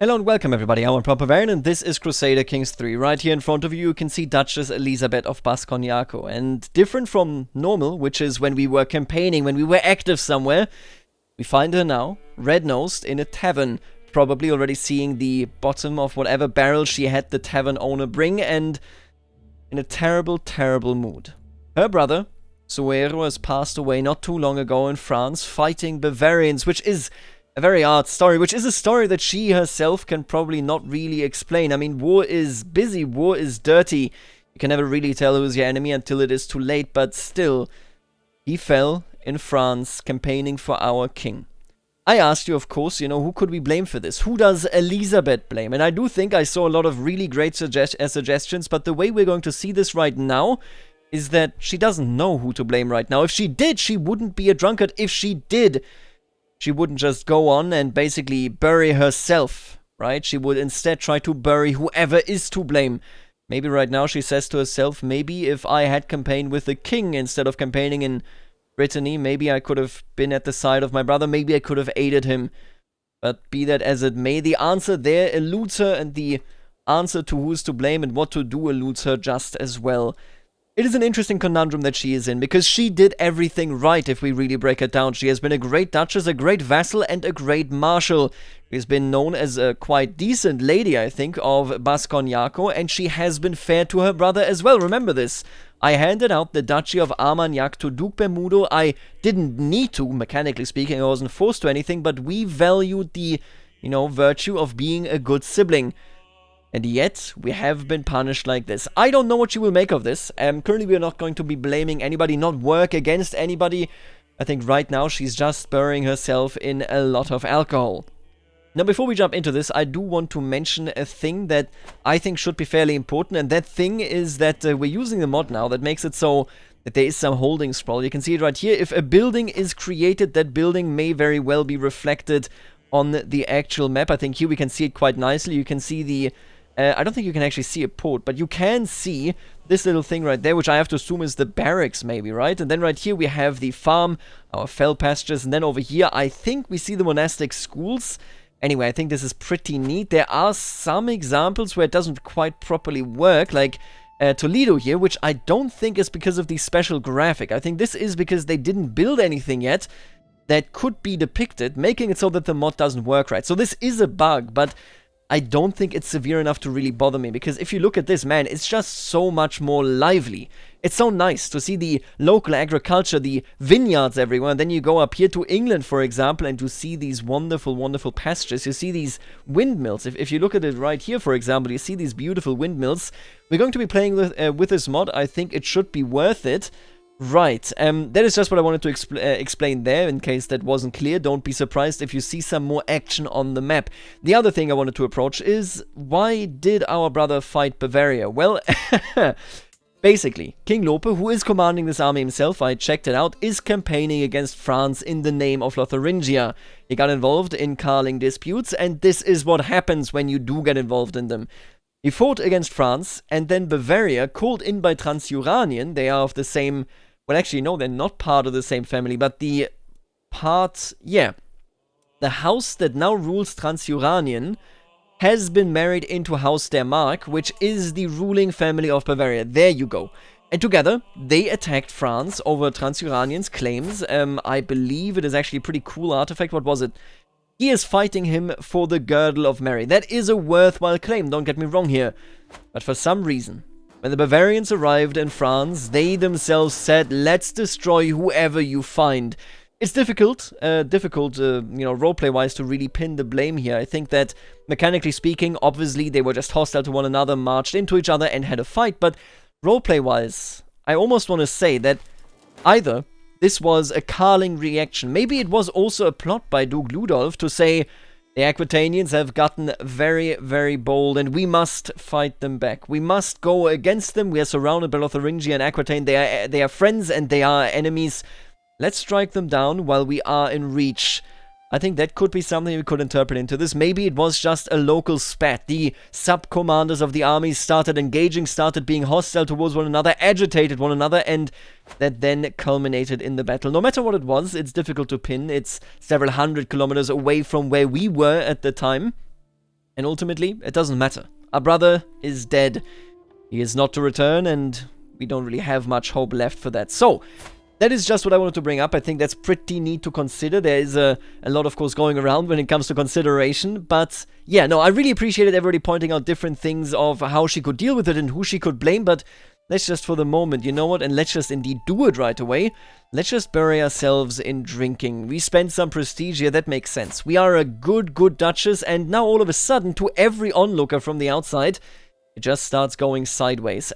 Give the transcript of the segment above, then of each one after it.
Hello and welcome everybody, I'm Bavaria and this is Crusader Kings 3. Right here in front of you can see Duchess Elizabeth of Kanyaku. And different from normal, which is when we were campaigning, when we were active somewhere, we find her now, red-nosed, in a tavern, probably already seeing the bottom of whatever barrel she had the tavern owner bring, and in a terrible, terrible mood. Her brother, Suero, has passed away not too long ago in France, fighting Bavarians, which is a very odd story, which is a story that she herself can probably not really explain. I mean, war is busy, war is dirty. You can never really tell who's your enemy until it is too late, but still, he fell in France campaigning for our king. I asked you, of course, who could we blame for this? Who does Elizabeth blame? And I do think I saw a lot of really great suggestions, but the way we're going to see this right now is that she doesn't know who to blame right now. If she did, she wouldn't be a drunkard. If she did, she wouldn't just go on and basically bury herself, right? She would instead try to bury whoever is to blame. Maybe right now she says to herself, maybe if I had campaigned with the king instead of campaigning in Brittany, maybe I could have been at the side of my brother, maybe I could have aided him. But be that as it may, the answer there eludes her, and the answer to who's to blame and what to do eludes her just as well. It is an interesting conundrum that she is in, because she did everything right if we really break it down. She has been a great duchess, a great vassal, and a great marshal. She has been known as a quite decent lady, I think, of Kanyaku, and she has been fair to her brother as well. Remember this. I handed out the Duchy of Armagnac to Duke Bermudo. I didn't need to, mechanically speaking. I wasn't forced to anything, but we valued the, virtue of being a good sibling. And yet, we have been punished like this. I don't know what she will make of this. Currently, we are not going to be blaming anybody, not work against anybody. I think right now, she's just burying herself in a lot of alcohol. Now, before we jump into this, I do want to mention a thing that I think should be fairly important. And that thing is that we're using the mod now that makes it so that there is some holding sprawl. You can see it right here. If a building is created, that building may very well be reflected on the actual map. I think here we can see it quite nicely. You can see the... I don't think you can actually see a port, but you can see this little thing right there, which I have to assume is the barracks maybe, right? And then right here we have the farm, our fell pastures, and then over here I think we see the monastic schools. Anyway, I think this is pretty neat. There are some examples where it doesn't quite properly work, like Toledo here, which I don't think is because of the special graphic. I think this is because they didn't build anything yet that could be depicted, making it so that the mod doesn't work right. So this is a bug, but I don't think it's severe enough to really bother me, because if you look at this, man, it's just so much more lively. It's so nice to see the local agriculture, the vineyards everywhere, and then you go up here to England, for example, and you see these wonderful, wonderful pastures. You see these windmills. If you look at it right here, for example, you see these beautiful windmills. We're going to be playing with this mod. I think it should be worth it. Right, that is just what I wanted to explain there, in case that wasn't clear. Don't be surprised if you see some more action on the map. The other thing I wanted to approach is, why did our brother fight Bavaria? Well, basically, King Lope, who is commanding this army himself, I checked it out, is campaigning against France in the name of Lotharingia. He got involved in Carling disputes, and this is what happens when you do get involved in them. He fought against France, and then Bavaria, called in by Transuranian, they are of the same... Well, actually, no, they're not part of the same family, but the house that now rules Transuranian has been married into House der Mark, which is the ruling family of Bavaria. There you go. And together, they attacked France over Transuranian's claims. I believe it is actually a pretty cool artifact. What was it? He is fighting him for the Girdle of Mary. That is a worthwhile claim, don't get me wrong here. But for some reason, when the Bavarians arrived in France, they themselves said, let's destroy whoever you find. It's difficult, roleplay-wise to really pin the blame here. I think that, mechanically speaking, obviously they were just hostile to one another, marched into each other and had a fight, but roleplay-wise, I almost want to say that either this was a Carling reaction, maybe it was also a plot by Duke Ludolf to say, the Aquitainians have gotten very, very bold, and we must fight them back. We must go against them. We are surrounded by Lotharingia and Aquitaine. They are friends and they are enemies. Let's strike them down while we are in reach. I think that could be something we could interpret into this. Maybe it was just a local spat. The sub-commanders of the armies started engaging, started being hostile towards one another, agitated one another, and that then culminated in the battle. No matter what it was, it's difficult to pin. It's several hundred kilometers away from where we were at the time. And ultimately, it doesn't matter. Our brother is dead. He is not to return, and we don't really have much hope left for that. So, that is just what I wanted to bring up. I think that's pretty neat to consider. There is a lot, of course, going around when it comes to consideration. But, yeah, no, I really appreciated everybody pointing out different things of how she could deal with it and who she could blame. But let's just, for the moment, you know what? And let's just indeed do it right away. Let's just bury ourselves in drinking. We spent some prestige here. That makes sense. We are a good Duchess. And now, all of a sudden, to every onlooker from the outside, it just starts going sideways.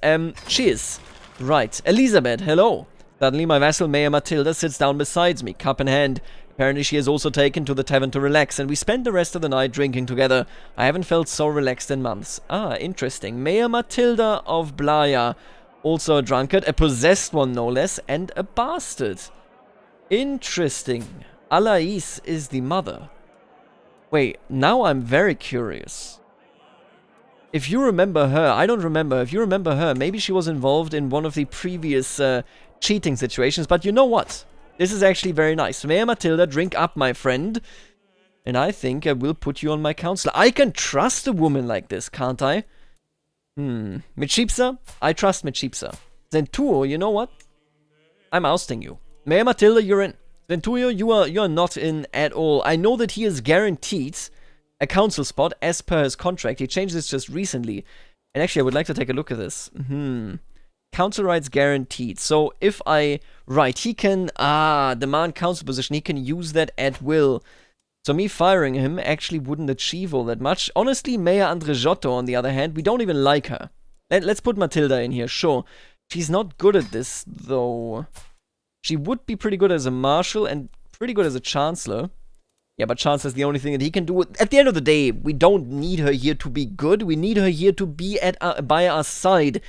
Cheers. Right. Elizabeth, hello. Suddenly, my vassal Mayor Matilda sits down beside me, cup in hand. Apparently, she has also taken to the tavern to relax, and we spent the rest of the night drinking together. I haven't felt so relaxed in months. Ah, interesting. Mayor Matilda of Blaya. Also a drunkard, a possessed one no less, and a bastard. Interesting. Alais is the mother. Wait, now I'm very curious. If you remember her, I don't remember. If you remember her, maybe she was involved in one of the previous cheating situations. But you know what? This is actually very nice. Mayor Matilda, drink up, my friend. And I think I will put you on my council. I can trust a woman like this, can't I? Mechipsa? I trust Mechipsa. Zentuo, you know what? I'm ousting you. Mayor Matilda, you're in. Zentuo, you are not in at all. I know that he is guaranteed a council spot as per his contract. He changed this just recently. And actually, I would like to take a look at this. Council rights guaranteed. So if I... Right, he can... demand council position. He can use that at will. So me firing him actually wouldn't achieve all that much. Honestly, Mayor Andrejotto, on the other hand, we don't even like her. Let's put Matilda in here, sure. She's not good at this, though. She would be pretty good as a marshal and pretty good as a chancellor. Yeah, but chancellor's the only thing that he can do. At the end of the day, we don't need her here to be good. We need her here to be by our side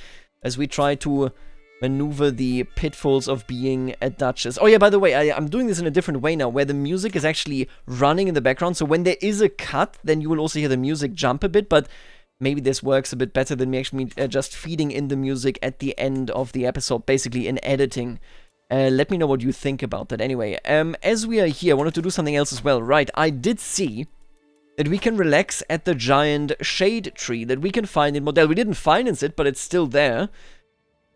as we try to maneuver the pitfalls of being a duchess. Oh yeah, by the way, I'm doing this in a different way now, where the music is actually running in the background. So when there is a cut, then you will also hear the music jump a bit, but maybe this works a bit better than me actually just feeding in the music at the end of the episode, basically in editing. Let me know what you think about that. Anyway, as we are here, I wanted to do something else as well. Right, I did see that we can relax at the giant shade tree that we can find in Model. We didn't finance it, but it's still there.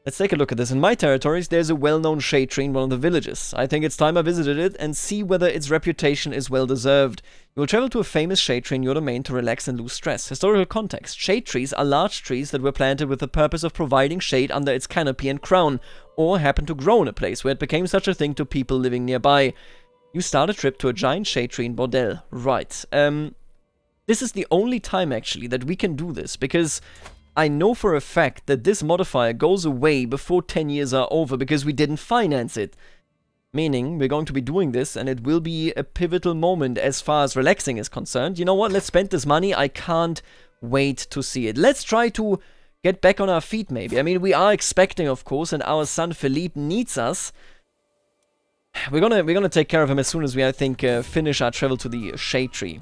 Let's take a look at this. In my territories, there's a well-known shade tree in one of the villages. I think it's time I visited it and see whether its reputation is well-deserved. You will travel to a famous shade tree in your domain to relax and lose stress. Historical context. Shade trees are large trees that were planted with the purpose of providing shade under its canopy and crown, or happen to grow in a place where it became such a thing to people living nearby. You start a trip to a giant shade tree in Bordel. Right. This is the only time, actually, that we can do this, because I know for a fact that this modifier goes away before 10 years are over because we didn't finance it. Meaning, we're going to be doing this, and it will be a pivotal moment as far as relaxing is concerned. You know what? Let's spend this money. I can't wait to see it. Let's try to get back on our feet, maybe. I mean, we are expecting, of course, and our son Philippe needs us. We're gonna take care of him as soon as we, I think, finish our travel to the shade tree.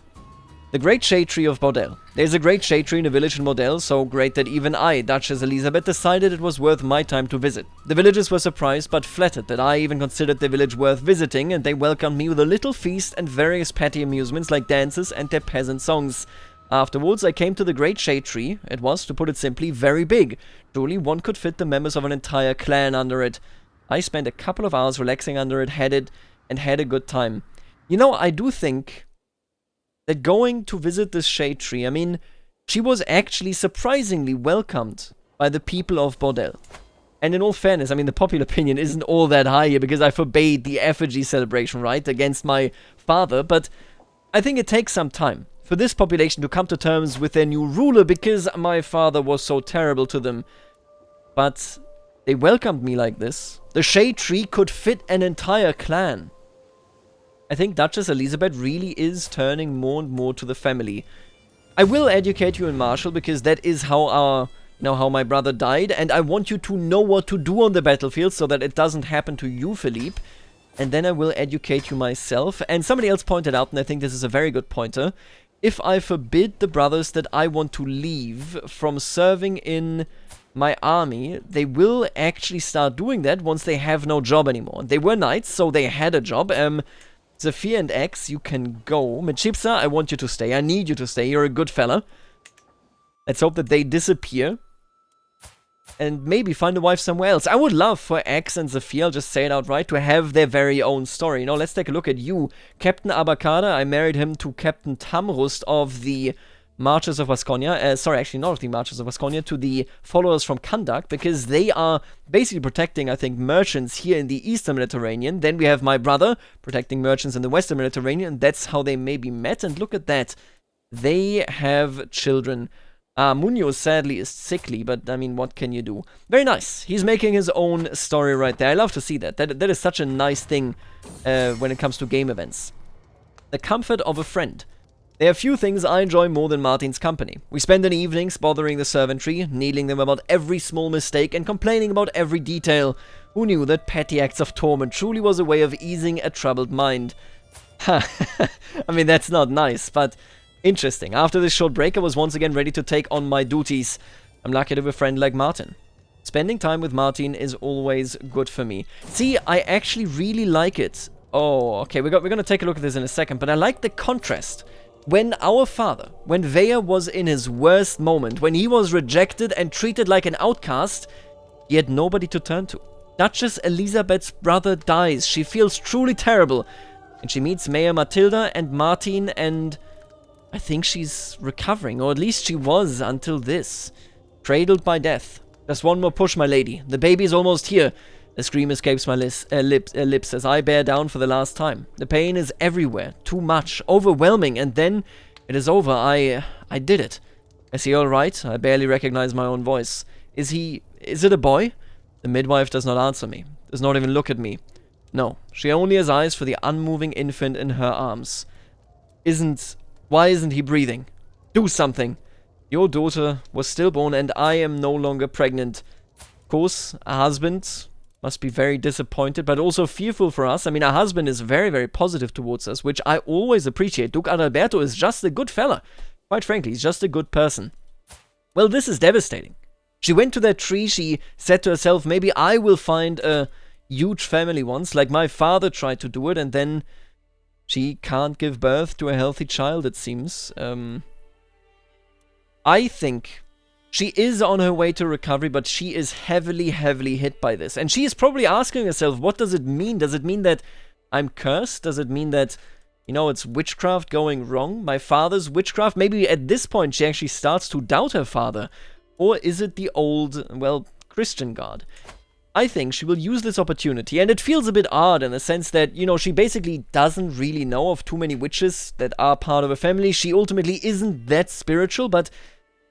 The Great Shade Tree of Bordel. There's a great shade tree in a village in Bordel, so great that even I, Duchess Elizabeth, decided it was worth my time to visit. The villagers were surprised but flattered that I even considered the village worth visiting, and they welcomed me with a little feast and various petty amusements like dances and their peasant songs. Afterwards, I came to the Great Shade Tree. It was, to put it simply, very big. Truly, one could fit the members of an entire clan under it. I spent a couple of hours relaxing under it, had a good time. You know, I do think that going to visit this shade tree, I mean, she was actually surprisingly welcomed by the people of Bordel. And in all fairness, I mean, the popular opinion isn't all that high here because I forbade the effigy celebration, right, against my father, but I think it takes some time for this population to come to terms with their new ruler because my father was so terrible to them. But they welcomed me like this. The shade tree could fit an entire clan. I think Duchess Elizabeth really is turning more and more to the family. I will educate you in martial because that is how how my brother died, and I want you to know what to do on the battlefield so that it doesn't happen to you, Philippe. And then I will educate you myself. And somebody else pointed out, and I think this is a very good pointer, if I forbid the brothers that I want to leave from serving in my army, they will actually start doing that once they have no job anymore. They were knights, so they had a job. Zephyr and X, you can go. Mechipsa, I want you to stay. I need you to stay. You're a good fella. Let's hope that they disappear. And maybe find a wife somewhere else. I would love for X and Zafir, I'll just say it outright, to have their very own story. You know, let's take a look at you. Captain Abakada, I married him to Captain Tamrust of the Marches of Vasconia. Sorry, actually not of the Marches of Vasconia, to the followers from Kandak, because they are basically protecting, I think, merchants here in the Eastern Mediterranean. Then we have my brother protecting merchants in the Western Mediterranean, and that's how they maybe met. And look at that. They have children. Munoz sadly is sickly, but I mean, what can you do? Very nice. He's making his own story right there. I love to see that. That is such a nice thing when it comes to game events. The comfort of a friend. There are few things I enjoy more than Martin's company. We spend an evenings bothering the servantry, needling them about every small mistake and complaining about every detail. Who knew that petty acts of torment truly was a way of easing a troubled mind? I mean, that's not nice, but interesting. After this short break, I was once again ready to take on my duties. I'm lucky to have a friend like Martin. Spending time with Martin is always good for me. See, I actually really like it. Oh, okay, we're going to take a look at this in a second, but I like the contrast. When our father, when Vea was in his worst moment, when he was rejected and treated like an outcast, he had nobody to turn to. Duchess Elisabeth's brother dies. She feels truly terrible. And she meets Mayor Matilda and Martin, and I think she's recovering, or at least she was until this. Cradled by death. Just one more push, my lady. The baby is almost here. A scream escapes my lips as I bear down for the last time. The pain is everywhere. Too much. Overwhelming. And then it is over. I did it. Is he alright? I barely recognize my own voice. Is it a boy? The midwife does not answer me. Does not even look at me. No. She only has eyes for the unmoving infant in her arms. Why isn't he breathing? Do something. Your daughter was stillborn and I am no longer pregnant. Of course, a husband must be very disappointed, but also fearful for us. I mean, our husband is very, very positive towards us, which I always appreciate. Duke Adalberto is just a good fella. Quite frankly, he's just a good person. Well, this is devastating. She went to that tree, she said to herself, maybe I will find a huge family once, like my father tried to do it, and then she can't give birth to a healthy child, it seems. I think she is on her way to recovery, but she is heavily, heavily hit by this. And she is probably asking herself, what does it mean? Does it mean that I'm cursed? Does it mean that, you know, it's witchcraft going wrong? My father's witchcraft? Maybe at this point she actually starts to doubt her father. Or is it the old, well, Christian God? I think she will use this opportunity, and it feels a bit odd in the sense that, you know, she basically doesn't really know of too many witches that are part of her family. She ultimately isn't that spiritual, but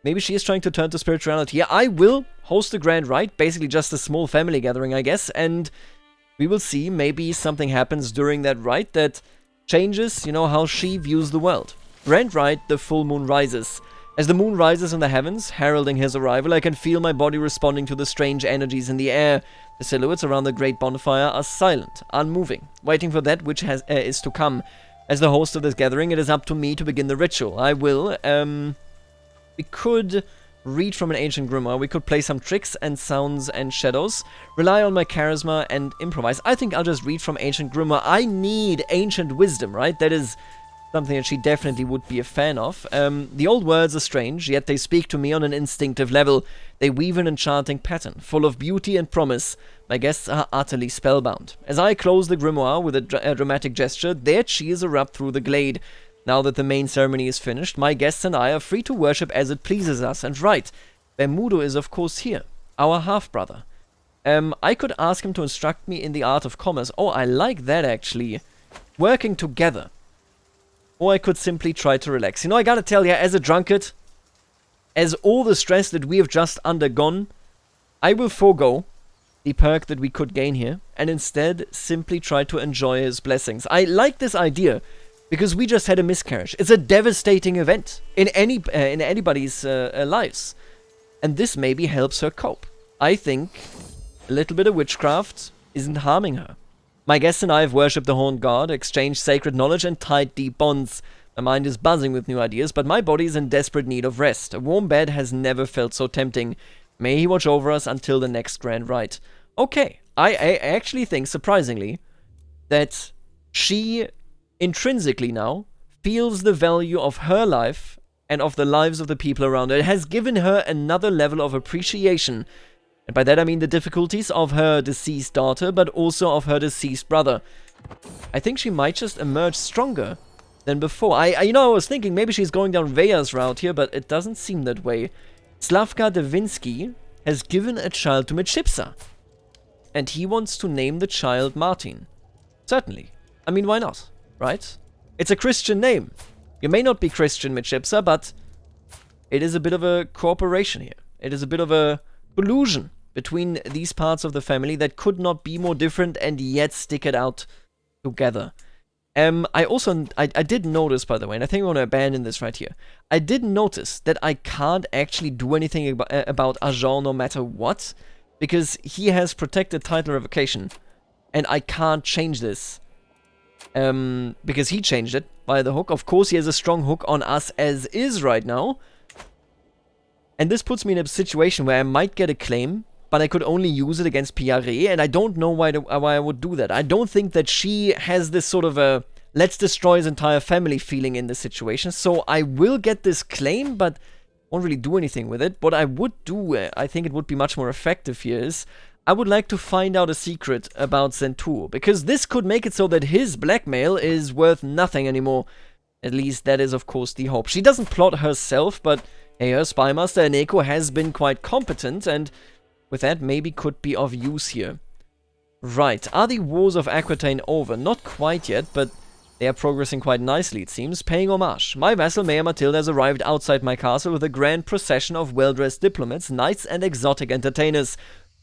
maybe she is trying to turn to spirituality. Yeah, I will host a grand rite, basically just a small family gathering, I guess, and we will see. Maybe something happens during that rite that changes, you know, how she views the world. Grand rite, the full moon rises. As the moon rises in the heavens, heralding his arrival, I can feel my body responding to the strange energies in the air. The silhouettes around the great bonfire are silent, unmoving, waiting for that which is to come. As the host of this gathering, it is up to me to begin the ritual. I will, we could read from an ancient grimoire, we could play some tricks and sounds and shadows, rely on my charisma and improvise. I think I'll just read from ancient grimoire. I need ancient wisdom, right? That is something that she definitely would be a fan of. The old words are strange, yet they speak to me on an instinctive level. They weave an enchanting pattern, full of beauty and promise. My guests are utterly spellbound. As I close the grimoire with a dramatic gesture, their cheers erupt through the glade. Now that the main ceremony is finished, my guests and I are free to worship as it pleases us. And right, Bermudo is of course here, our half-brother. I could ask him to instruct me in the art of commerce. Oh, I like that actually. Working together. Or I could simply try to relax. You know, I gotta tell you, as a drunkard, as all the stress that we have just undergone, I will forego the perk that we could gain here, and instead simply try to enjoy his blessings. I like this idea, because we just had a miscarriage. It's a devastating event in anybody's lives. And this maybe helps her cope. I think a little bit of witchcraft isn't harming her. My guests and I have worshipped the horned god, exchanged sacred knowledge, and tied deep bonds. My mind is buzzing with new ideas, but my body is in desperate need of rest. A warm bed has never felt so tempting. May he watch over us until the next grand rite. Okay, I actually think, surprisingly, that she intrinsically now feels the value of her life and of the lives of the people around her. It has given her another level of appreciation. And by that I mean the difficulties of her deceased daughter, but also of her deceased brother. I think she might just emerge stronger than before. I was thinking maybe she's going down Vea's route here, but it doesn't seem that way. Slavka Devinsky has given a child to Mechipsa. And he wants to name the child Martin. Certainly. I mean, why not? Right? It's a Christian name. You may not be Christian, Mechipsa, but it is a bit of a cooperation here. It is a bit of a collusion between these parts of the family that could not be more different and yet stick it out together. I did notice, by the way, and I think I want to abandon this right here. I did notice that I can't actually do anything about Argent no matter what, because he has protected title revocation, and I can't change this. Because he changed it via the hook. Of course, he has a strong hook on us as is right now. And this puts me in a situation where I might get a claim, but I could only use it against Piare, and I don't know why I would do that. I don't think that she has this sort of a let's destroy his entire family feeling in this situation, so I will get this claim, but won't really do anything with it. What I would do, I think it would be much more effective here, is I would like to find out a secret about Zentur, because this could make it so that his blackmail is worth nothing anymore. At least that is, of course, the hope. She doesn't plot herself, but hey, her spymaster Eneko has been quite competent, and with that, maybe could be of use here. Right, are the wars of Aquitaine over? Not quite yet, but they are progressing quite nicely, it seems. Paying homage. My vassal, Mayor Matilda, has arrived outside my castle with a grand procession of well-dressed diplomats, knights, and exotic entertainers.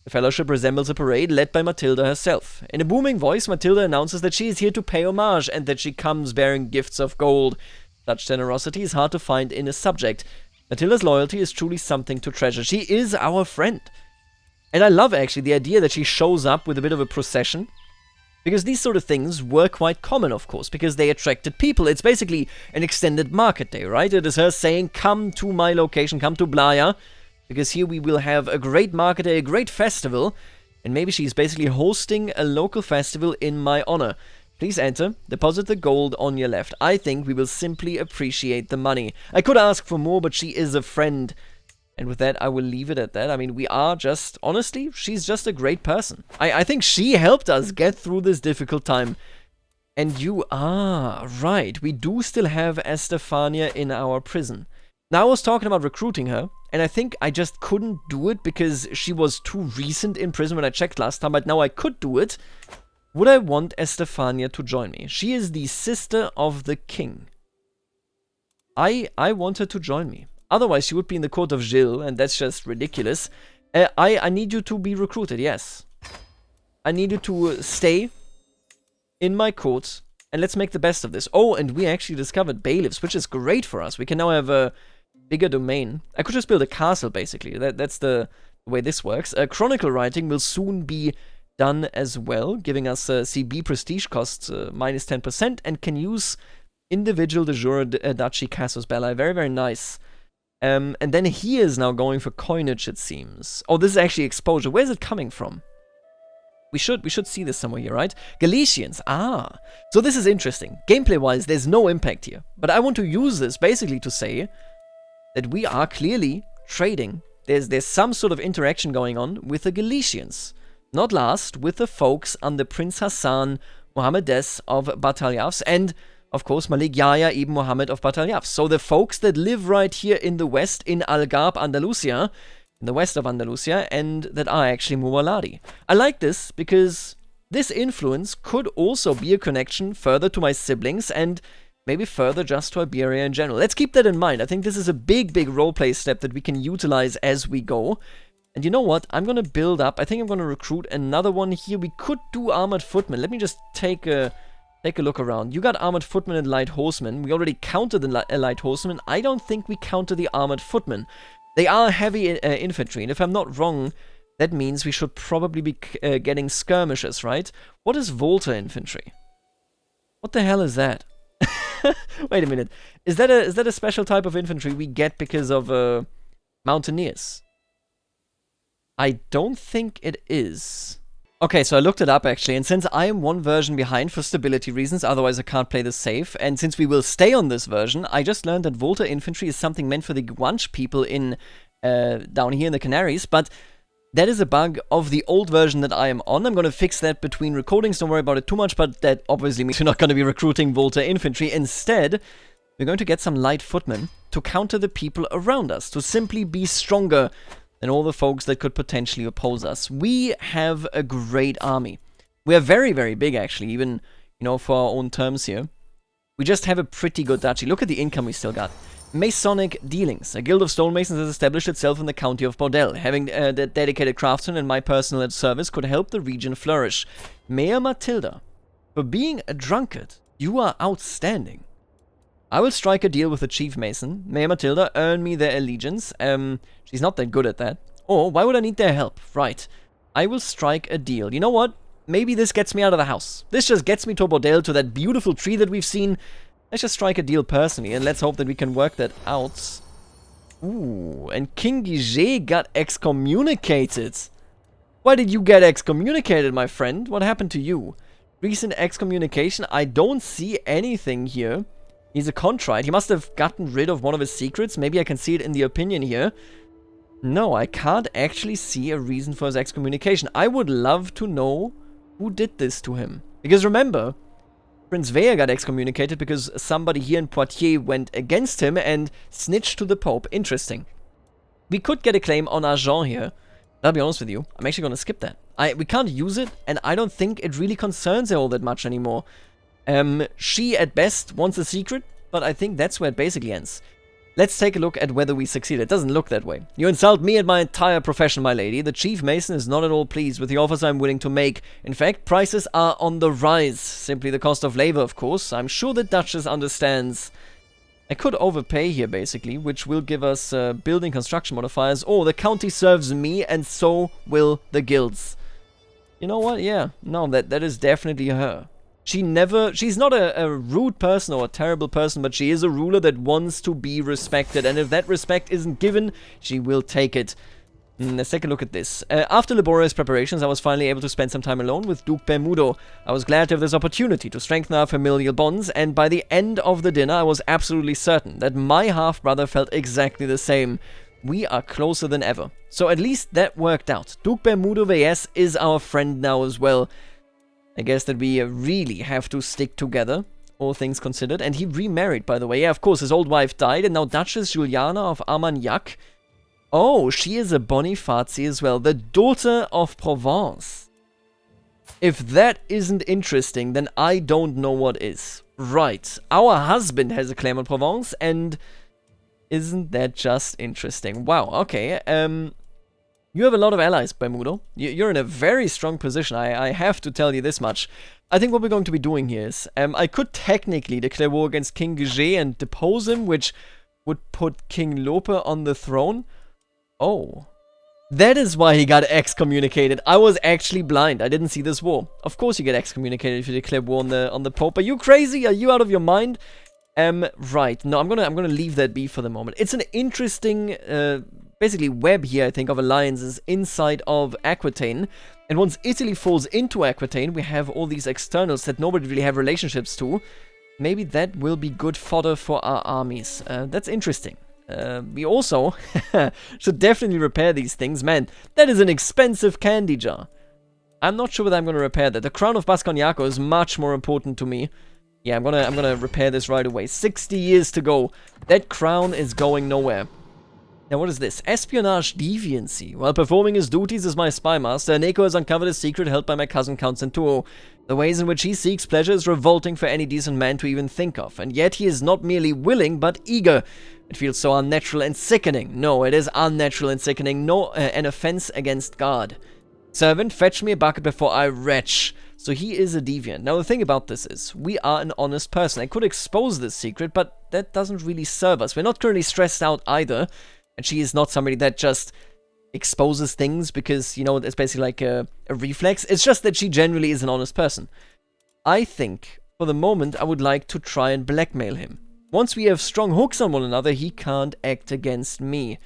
The fellowship resembles a parade led by Matilda herself. In a booming voice, Matilda announces that she is here to pay homage, and that she comes bearing gifts of gold. Such generosity is hard to find in a subject. Matilda's loyalty is truly something to treasure. She is our friend. And I love, actually, the idea that she shows up with a bit of a procession. Because these sort of things were quite common, of course, because they attracted people. It's basically an extended market day, right? It is her saying, come to my location, come to Blaya, because here we will have a great market day, a great festival, and maybe she's basically hosting a local festival in my honor. Please enter, deposit the gold on your left. I think we will simply appreciate the money. I could ask for more, but she is a friend. And with that, I will leave it at that. I mean, we are just, honestly, she's just a great person. I think she helped us get through this difficult time. And you are right. We do still have Estefania in our prison. Now, I was talking about recruiting her, and I think I just couldn't do it because she was too recent in prison when I checked last time, but now I could do it. Would I want Estefania to join me? She is the sister of the king. I want her to join me. Otherwise, she would be in the court of Gilles, and that's just ridiculous. I need you to be recruited, yes. I need you to stay in my court, and let's make the best of this. Oh, and we actually discovered bailiffs, which is great for us. We can now have a bigger domain. I could just build a castle, basically. That's the way this works. Chronicle writing will soon be done as well, giving us CB prestige costs minus 10%, and can use individual de jure duchy casus belli. Very, very nice. And then he is now going for coinage, it seems. Oh, this is actually exposure. Where's it coming from? We should see this somewhere here, right? Galicians. Ah. So this is interesting. Gameplay-wise, there's no impact here. But I want to use this basically to say that we are clearly trading. There's some sort of interaction going on with the Galicians. Not last, with the folks under Prince Hassan Mohammedes of Batalyavs, and of course, Malik Yahya ibn Muhammad of Batalyavs. So the folks that live right here in the west, in Algarve, Andalusia, in the west of Andalusia, and that are actually Muwaladi. I like this because this influence could also be a connection further to my siblings and maybe further just to Iberia in general. Let's keep that in mind. I think this is a big, big roleplay step that we can utilize as we go. And you know what? I'm going to build up. I think I'm going to recruit another one here. We could do armored footmen. Let me just take a look around. You got armored footmen and light horsemen. We already counted the light horsemen. I don't think we counted the armored footmen. They are heavy infantry, and if I'm not wrong, that means we should probably be getting skirmishers, right? What is Volta infantry? What the hell is that? Wait a minute. Is that a special type of infantry we get because of mountaineers? I don't think it is. Okay, so I looked it up actually, and since I am one version behind for stability reasons, otherwise I can't play this safe, and since we will stay on this version, I just learned that Volta infantry is something meant for the Guanche people in down here in the Canaries, but that is a bug of the old version that I am on. I'm going to fix that between recordings, don't worry about it too much, but that obviously means we're not going to be recruiting Volta infantry. Instead, we're going to get some light footmen to counter the people around us, to simply be stronger than all the folks that could potentially oppose us. We have a great army. We are very, very big, actually, even, you know, for our own terms here. We just have a pretty good duchy. Look at the income we still got. Masonic Dealings. A guild of stonemasons has established itself in the county of Bordel. Having the dedicated craftsmen in my personal service could help the region flourish. Mayor Matilda, for being a drunkard, you are outstanding. I will strike a deal with the chief mason. Mayor Matilda, earn me their allegiance. She's not that good at that. Or, why would I need their help? Right. I will strike a deal. You know what? Maybe this gets me out of the house. This just gets me to Bordel, to that beautiful tree that we've seen. Let's just strike a deal personally, and let's hope that we can work that out. Ooh, and King Guiget got excommunicated. Why did you get excommunicated, my friend? What happened to you? Recent excommunication? I don't see anything here. He's a contrite. He must have gotten rid of one of his secrets. Maybe I can see it in the opinion here. No, I can't actually see a reason for his excommunication. I would love to know who did this to him. Because remember, Prince Vea got excommunicated because somebody here in Poitiers went against him and snitched to the Pope. Interesting. We could get a claim on Argent here. I'll be honest with you. I'm actually going to skip that. We can't use it, and I don't think it really concerns her all that much anymore. She, at best, wants a secret, but I think that's where it basically ends. Let's take a look at whether we succeed. It doesn't look that way. You insult me and my entire profession, my lady. The chief mason is not at all pleased with the offers I'm willing to make. In fact, prices are on the rise. Simply the cost of labor, of course. I'm sure the Duchess understands. I could overpay here, basically, which will give us building construction modifiers. Oh, the county serves me, and so will the guilds. You know what? Yeah. No, that is definitely her. She's not a rude person or a terrible person, but she is a ruler that wants to be respected, and if that respect isn't given, she will take it. Let's take a look at this. After laborious preparations, I was finally able to spend some time alone with Duke Bermudo. I was glad to have this opportunity to strengthen our familial bonds, and by the end of the dinner, I was absolutely certain that my half-brother felt exactly the same. We are closer than ever. So at least that worked out. Duke Bermudo VS is our friend now as well. I guess that we really have to stick together, all things considered. And he remarried, by the way. Yeah, of course, his old wife died, and now Duchess Juliana of Armagnac. Oh, she is a Bonifazi as well, the daughter of Provence. If that isn't interesting, then I don't know what is. Right, our husband has a claim on Provence, and isn't that just interesting? Wow, okay, you have a lot of allies, Bermudo. You're in a very strong position, I have to tell you this much. I think what we're going to be doing here is, I could technically declare war against King Guiget and depose him, which would put King Lope on the throne. Oh. That is why he got excommunicated. I was actually blind. I didn't see this war. Of course you get excommunicated if you declare war on the Pope. Are you crazy? Are you out of your mind? Right. No, I'm gonna leave that be for the moment. It's an interesting basically web here, I think, of alliances inside of Aquitaine. And once Italy falls into Aquitaine, we have all these externals that nobody really have relationships to. Maybe that will be good fodder for our armies. That's interesting. We also should definitely repair these things. Man, that is an expensive candy jar. I'm not sure whether I'm going to repair that. The crown of Basconiaco is much more important to me. Yeah, I'm gonna repair this right away. 60 years to go. That crown is going nowhere. Now, what is this? Espionage Deviancy. While performing his duties as my spy master, Neko has uncovered a secret held by my cousin Count Centuro. The ways in which he seeks pleasure is revolting for any decent man to even think of, and yet he is not merely willing, but eager. It feels so unnatural and sickening. No, it is unnatural and sickening. No, an offense against God. Servant, fetch me a bucket before I retch. So he is a deviant. Now, the thing about this is, we are an honest person. I could expose this secret, but that doesn't really serve us. We're not currently stressed out either. And she is not somebody that just exposes things because, you know, it's basically like a reflex. It's just that she generally is an honest person. I think, for the moment, I would like to try and blackmail him. Once we have strong hooks on one another, he can't act against me.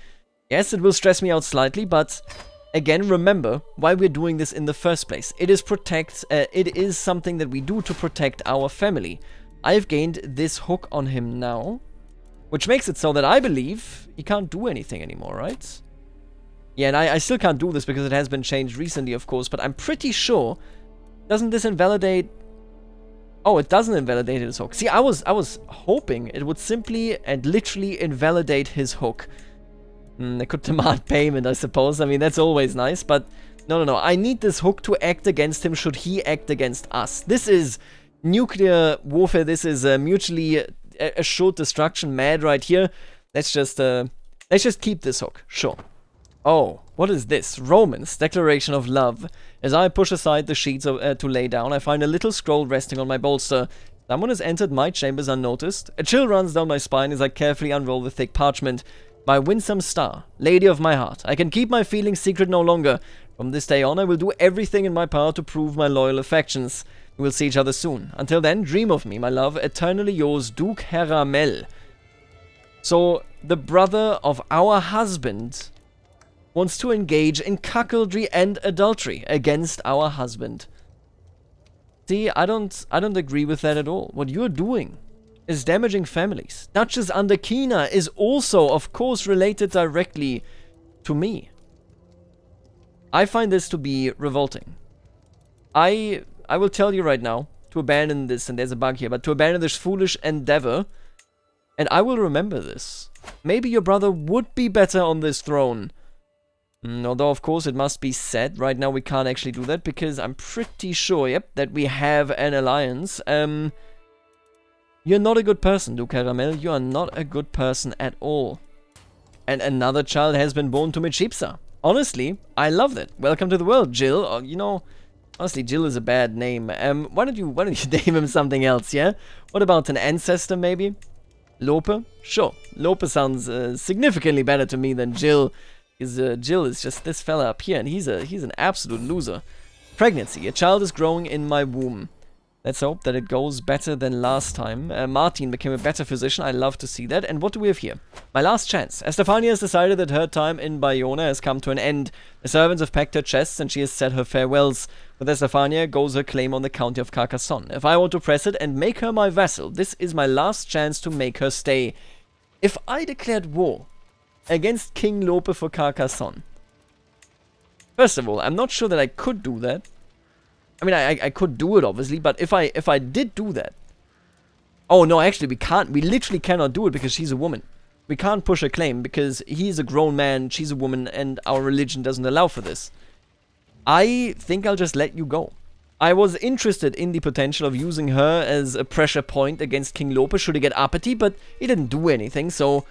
Yes, it will stress me out slightly, but Again, remember why we're doing this in the first place. It is something that we do to protect our family. I've gained this hook on him now, which makes it so that I believe he can't do anything anymore, right? Yeah, and I still can't do this because it has been changed recently, of course, but I'm pretty sure... Doesn't this invalidate... Oh, it doesn't invalidate his hook. See, I was hoping it would simply and literally invalidate his hook. They could demand payment, I suppose. I mean, that's always nice, but... No. I need this hook to act against him should he act against us. This is nuclear warfare. This is mutually assured destruction mad right here. Let's just keep this hook. Sure. Oh, what is this? Romance, declaration of love. As I push aside the sheets to lay down, I find a little scroll resting on my bolster. Someone has entered my chambers unnoticed. A chill runs down my spine as I carefully unroll the thick parchment. My winsome star, lady of my heart, I can keep my feelings secret no longer. From this day on, I will do everything in my power to prove my loyal affections. We will see each other soon. Until then, dream of me, my love. Eternally yours, Duke Heramel. So, the brother of our husband wants to engage in cuckoldry and adultery against our husband. See, I don't agree with that at all. What you're doing is damaging families. Duchess Andakina is also, of course, related directly to me. I find this to be revolting. I will tell you right now to abandon this, and there's a bug here, but to abandon this foolish endeavor, and I will remember this. Maybe your brother would be better on this throne. Although, of course, it must be said, right now we can't actually do that, because I'm pretty sure, yep, that we have an alliance. You're not a good person, Duke Caramel. You are not a good person at all. And another child has been born to Michipsa. Honestly, I love that. Welcome to the world, Jill. You know, honestly, Jill is a bad name. Why don't you name him something else, yeah? What about an ancestor, maybe? Lope? Sure. Lope sounds significantly better to me than Jill. Because Jill is just this fella up here, and he's an absolute loser. Pregnancy. A child is growing in my womb. Let's hope that it goes better than last time. Martin became a better physician. I love to see that. And what do we have here? My last chance. Estefania has decided that her time in Bayona has come to an end. The servants have packed her chests and she has said her farewells. With Estefania goes her claim on the county of Carcassonne. If I want to press it and make her my vassal, this is my last chance to make her stay. If I declared war against King Lope for Carcassonne, first of all, I'm not sure that I could do that. I mean, I could do it, obviously, but if I did do that... Oh, no, actually, we can't. We literally cannot do it because she's a woman. We can't push a claim because he's a grown man, she's a woman, and our religion doesn't allow for this. I think I'll just let you go. I was interested in the potential of using her as a pressure point against King Lope should he get uppity, but he didn't do anything, so...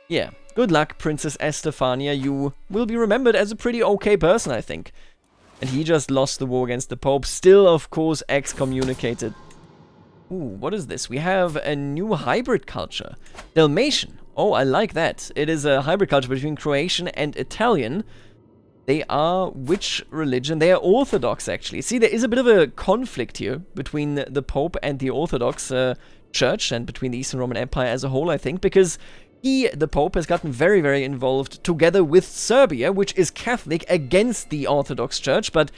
Yeah, good luck, Princess Estefania. You will be remembered as a pretty okay person, I think. And he just lost the war against the Pope. Still, of course, excommunicated. Ooh, what is this? We have a new hybrid culture. Dalmatian. Oh, I like that. It is a hybrid culture between Croatian and Italian. They are which religion? They are Orthodox, actually. See, there is a bit of a conflict here between the Pope and the Orthodox Church and between the Eastern Roman Empire as a whole, I think, because... the Pope, has gotten very, very involved together with Serbia, which is Catholic, against the Orthodox Church, but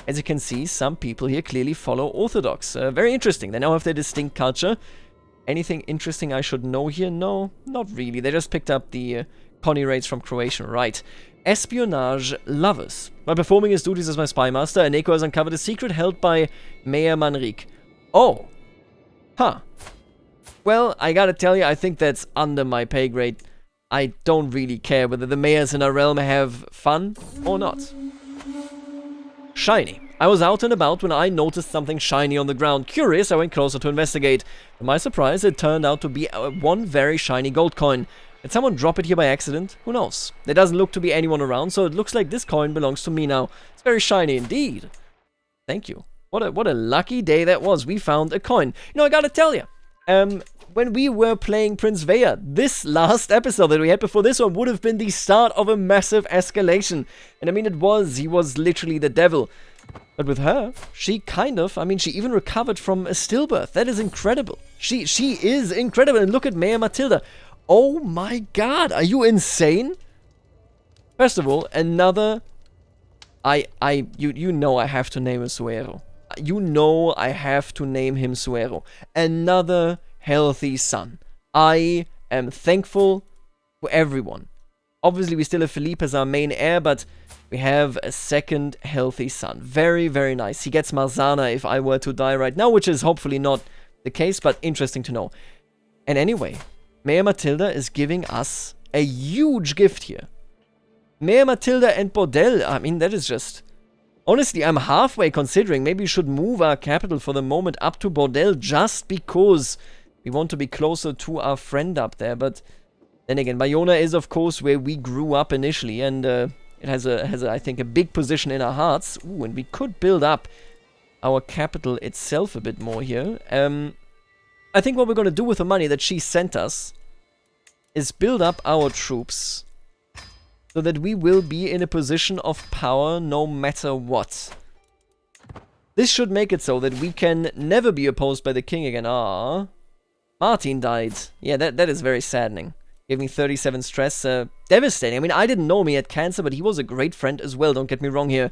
as you can see, some people here clearly follow Orthodox. Very interesting. They now have their distinct culture. Anything interesting I should know here? No, not really. They just picked up the Connie raids from Croatia, right. Espionage lovers. By performing his duties as my spy master, Eneko has uncovered a secret held by Mayor Manrique. Oh. Huh. Well, I gotta tell you, I think that's under my pay grade. I don't really care whether the mayors in our realm have fun or not. Shiny. I was out and about when I noticed something shiny on the ground. Curious, I went closer to investigate. To my surprise, it turned out to be one very shiny gold coin. Did someone drop it here by accident? Who knows? There doesn't look to be anyone around, so it looks like this coin belongs to me now. It's very shiny indeed. Thank you. What a lucky day that was. We found a coin. You know, I gotta tell you. When we were playing Prince Vea, this last episode that we had before this one would have been the start of a massive escalation. And I mean, he was literally the devil. But with her, she kind of, I mean, she even recovered from a stillbirth. That is incredible. She is incredible. And look at Mayor Matilda. Oh my god, are you insane? First of all, another You know I have to name him Suero. You know I have to name him Suero. Another healthy son. I am thankful for everyone. Obviously, we still have Philippe as our main heir, but we have a second healthy son. Very, very nice. He gets Marzana if I were to die right now, which is hopefully not the case, but interesting to know. And anyway, Mayor Matilda is giving us a huge gift here. Mayor Matilda and Bordel, I mean, that is just... Honestly, I'm halfway considering maybe we should move our capital for the moment up to Bordel just because we want to be closer to our friend up there, but... Then again, Bayona is, of course, where we grew up initially, and it has, I think, a big position in our hearts. Ooh, and we could build up our capital itself a bit more here. I think what we're going to do with the money that she sent us is build up our troops so that we will be in a position of power no matter what. This should make it so that we can never be opposed by the king again. Ah, Martin died. Yeah, that is very saddening. Gave me 37 stress. Devastating. I mean, I didn't know him, he had cancer, but he was a great friend as well, don't get me wrong here.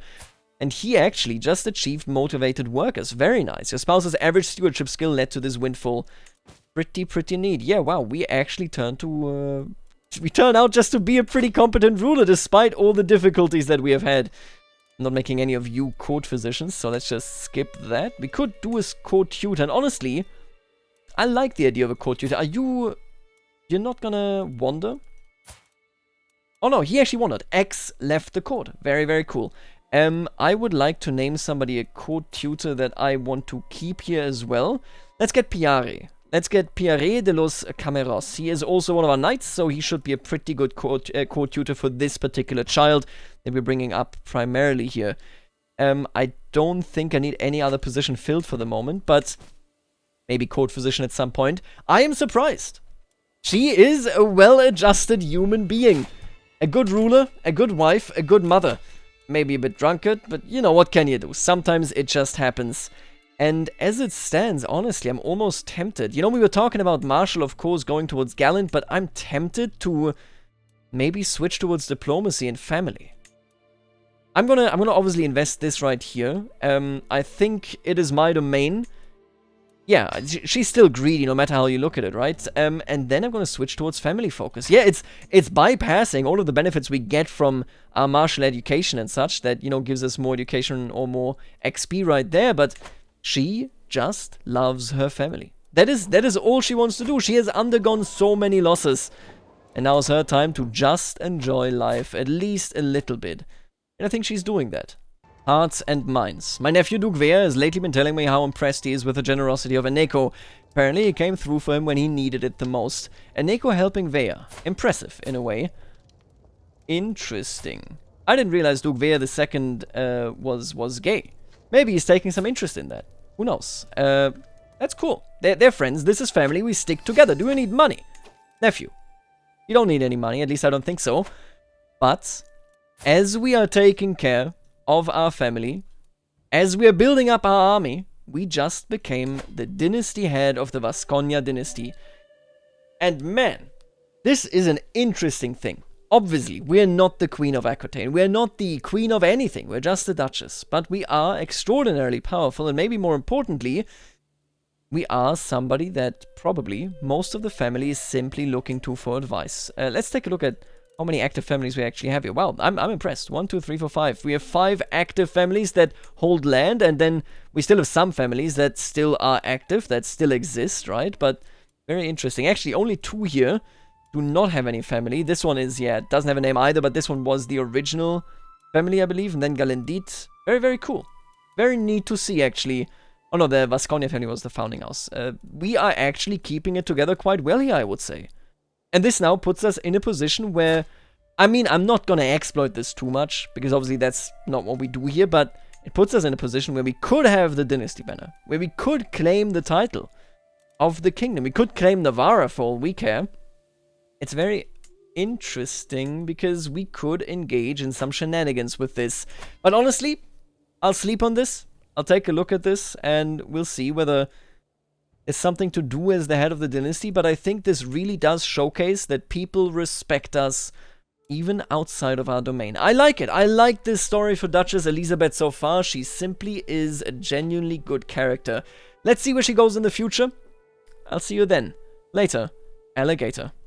And he actually just achieved motivated workers. Very nice. Your spouse's average stewardship skill led to this windfall. Pretty neat. Yeah, wow, we actually turned to... we turned out just to be a pretty competent ruler, despite all the difficulties that we have had. I'm not making any of you court physicians, so let's just skip that. We could do a court tutor, and honestly, I like the idea of a court tutor. Are you... You're not gonna wander? Oh no, he actually wandered. X left the court. Very, very cool. I would like to name somebody a court tutor that I want to keep here as well. Let's get Piare. Let's get Piare de los Cameros. He is also one of our knights, so he should be a pretty good court tutor for this particular child that we're bringing up primarily here. I don't think I need any other position filled for the moment, but maybe court physician at some point. I am surprised. She is a well-adjusted human being. A good ruler, a good wife, a good mother. Maybe a bit drunkard, but you know, what can you do? Sometimes it just happens. And as it stands, honestly, I'm almost tempted. You know, we were talking about Marshall, of course, going towards Gallant, but I'm tempted to maybe switch towards diplomacy and family. I'm gonna obviously invest this right here. I think it is my domain. Yeah, she's still greedy no matter how you look at it, right? And then I'm going to switch towards family focus. Yeah, it's bypassing all of the benefits we get from our martial education and such that, you know, gives us more education or more XP right there, but she just loves her family. That is all she wants to do. She has undergone so many losses, and now is her time to just enjoy life, at least a little bit. And I think she's doing that. Hearts and minds. My nephew Duke Vea has lately been telling me how impressed he is with the generosity of Eneko. Apparently it came through for him when he needed it the most. Eneko helping Vea. Impressive, in a way. Interesting. I didn't realize Duke Vea II was gay. Maybe he's taking some interest in that. Who knows? That's cool. They're friends. This is family. We stick together. Do you need money? Nephew. You don't need any money. At least I don't think so. But as we are taking care of our family, as we are building up our army, we just became the dynasty head of the Vasconia dynasty. And man, this is an interesting thing. Obviously, we're not the Queen of Aquitaine. We're not the Queen of anything. We're just the Duchess. But we are extraordinarily powerful, and maybe more importantly, we are somebody that probably most of the family is simply looking to for advice. Let's take a look at how many active families we actually have here. Wow, I'm impressed. 1, 2, 3, 4, 5. We have 5 active families that hold land, and then we still have some families that still are active, that still exist, right? But very interesting. Actually, only 2 here do not have any family. This one is, yeah, doesn't have a name either, but this one was the original family, I believe. And then Galendit. Very, very cool. Very neat to see, actually. Oh no, the Vasconia family was the founding house. We are actually keeping it together quite well here, I would say. And this now puts us in a position where, I mean, I'm not gonna exploit this too much, because obviously that's not what we do here, but it puts us in a position where we could have the dynasty banner, where we could claim the title of the kingdom. We could claim Navarra for all we care. It's very interesting, because we could engage in some shenanigans with this. But honestly, I'll sleep on this, I'll take a look at this, and we'll see whether it's something to do as the head of the dynasty. But I think this really does showcase that people respect us even outside of our domain. I like it. I like this story for Duchess Elizabeth so far. She simply is a genuinely good character. Let's see where she goes in the future. I'll see you then. Later, alligator.